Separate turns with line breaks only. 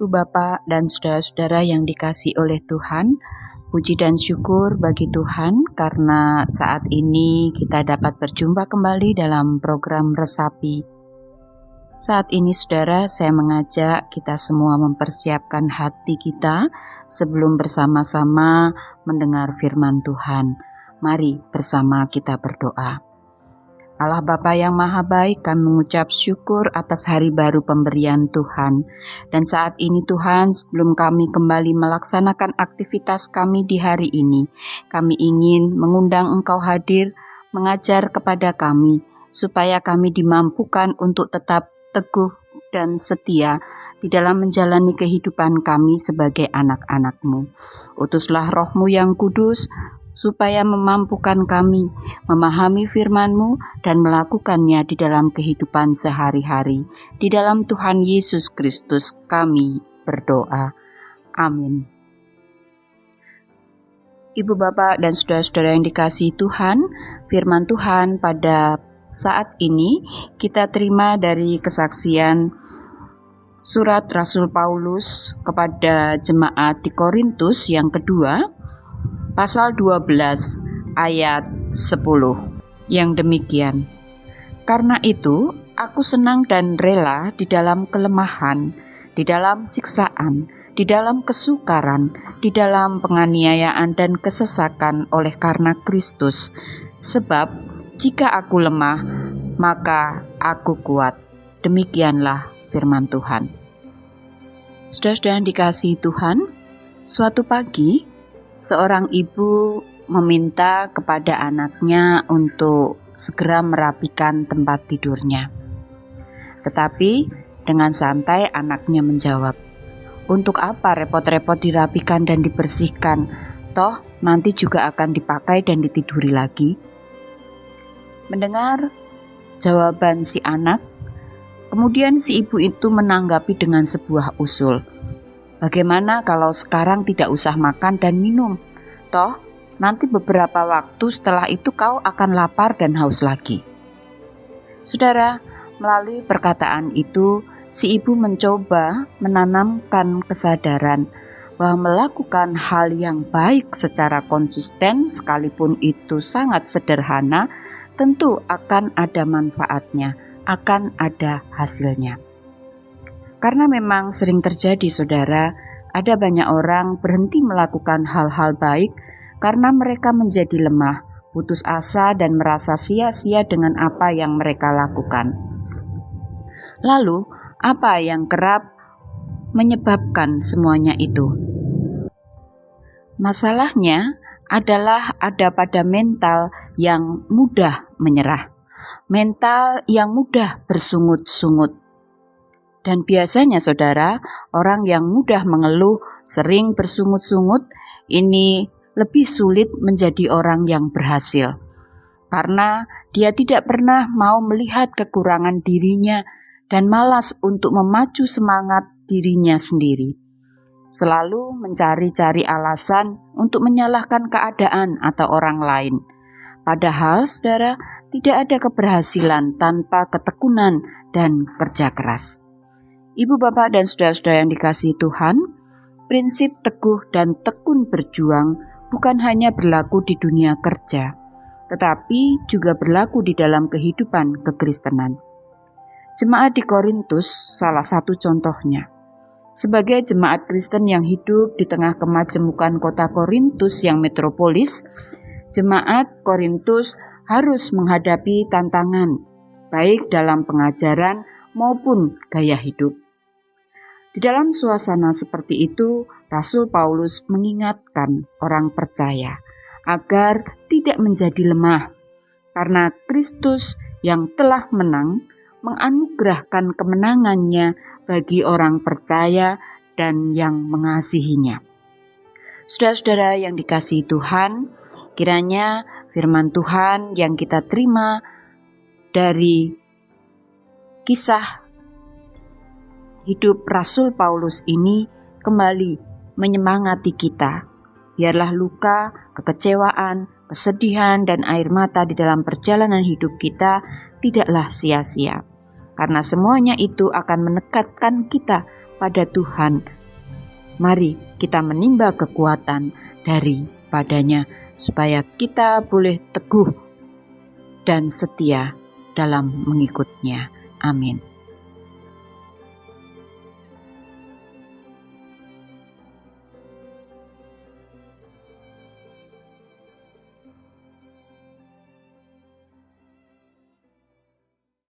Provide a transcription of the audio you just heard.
Ibu Bapak dan saudara-saudara yang dikasihi oleh Tuhan, puji dan syukur bagi Tuhan karena saat ini kita dapat berjumpa kembali dalam program Resapi. Saat ini saudara, saya mengajak kita semua mempersiapkan hati kita sebelum bersama-sama mendengar firman Tuhan. Mari bersama kita berdoa. Allah Bapa yang Maha Baik, kami mengucap syukur atas hari baru pemberian Tuhan. Dan saat ini Tuhan, sebelum kami kembali melaksanakan aktivitas kami di hari ini, kami ingin mengundang Engkau hadir, mengajar kepada kami, supaya kami dimampukan untuk tetap teguh dan setia di dalam menjalani kehidupan kami sebagai anak-anak-Mu. Utuslah Roh-Mu yang kudus, supaya memampukan kami memahami firman-Mu dan melakukannya di dalam kehidupan sehari-hari. Di dalam Tuhan Yesus Kristus kami berdoa. Amin. Ibu Bapak dan saudara-saudara yang dikasihi Tuhan, firman Tuhan pada saat ini kita terima dari kesaksian surat Rasul Paulus kepada jemaat di Korintus yang kedua, Pasal 12 ayat 10 yang demikian. Karena itu, aku senang dan rela di dalam kelemahan, di dalam siksaan, di dalam kesukaran, di dalam penganiayaan dan kesesakan oleh karena Kristus. Sebab jika aku lemah, maka aku kuat. Demikianlah firman Tuhan. Saudara-saudara yang dikasihi Tuhan, suatu pagi seorang ibu meminta kepada anaknya untuk segera merapikan tempat tidurnya. Tetapi dengan santai anaknya menjawab, "Untuk apa repot-repot dirapikan dan dibersihkan? Toh nanti juga akan dipakai dan ditiduri lagi." Mendengar jawaban si anak, kemudian si ibu itu menanggapi dengan sebuah usul. Bagaimana kalau sekarang tidak usah makan dan minum? Toh, nanti beberapa waktu setelah itu kau akan lapar dan haus lagi. Saudara, melalui perkataan itu, si ibu mencoba menanamkan kesadaran bahwa melakukan hal yang baik secara konsisten, sekalipun itu sangat sederhana, tentu akan ada manfaatnya, akan ada hasilnya. Karena memang sering terjadi, saudara, ada banyak orang berhenti melakukan hal-hal baik karena mereka menjadi lemah, putus asa dan merasa sia-sia dengan apa yang mereka lakukan. Lalu, apa yang kerap menyebabkan semuanya itu? Masalahnya adalah ada pada mental yang mudah menyerah, mental yang mudah bersungut-sungut. Dan biasanya saudara, orang yang mudah mengeluh, sering bersungut-sungut, ini lebih sulit menjadi orang yang berhasil. Karena dia tidak pernah mau melihat kekurangan dirinya dan malas untuk memacu semangat dirinya sendiri. Selalu mencari-cari alasan untuk menyalahkan keadaan atau orang lain. Padahal saudara, tidak ada keberhasilan tanpa ketekunan dan kerja keras. Ibu Bapak dan saudara-saudara yang dikasihi Tuhan, prinsip teguh dan tekun berjuang bukan hanya berlaku di dunia kerja, tetapi juga berlaku di dalam kehidupan kekristenan. Jemaat di Korintus salah satu contohnya. Sebagai jemaat Kristen yang hidup di tengah kemajemukan kota Korintus yang metropolis, jemaat Korintus harus menghadapi tantangan, baik dalam pengajaran maupun gaya hidup. Di dalam suasana seperti itu, Rasul Paulus mengingatkan orang percaya agar tidak menjadi lemah, karena Kristus yang telah menang menganugerahkan kemenangannya bagi orang percaya dan yang mengasihinya. Saudara-saudara yang dikasihi Tuhan, kiranya firman Tuhan yang kita terima dari kisah hidup Rasul Paulus ini kembali menyemangati kita. Biarlah luka, kekecewaan, kesedihan, dan air mata di dalam perjalanan hidup kita tidaklah sia-sia. Karena semuanya itu akan menekatkan kita pada Tuhan. Mari kita menimba kekuatan daripadanya, supaya kita boleh teguh dan setia dalam mengikutnya. Amin.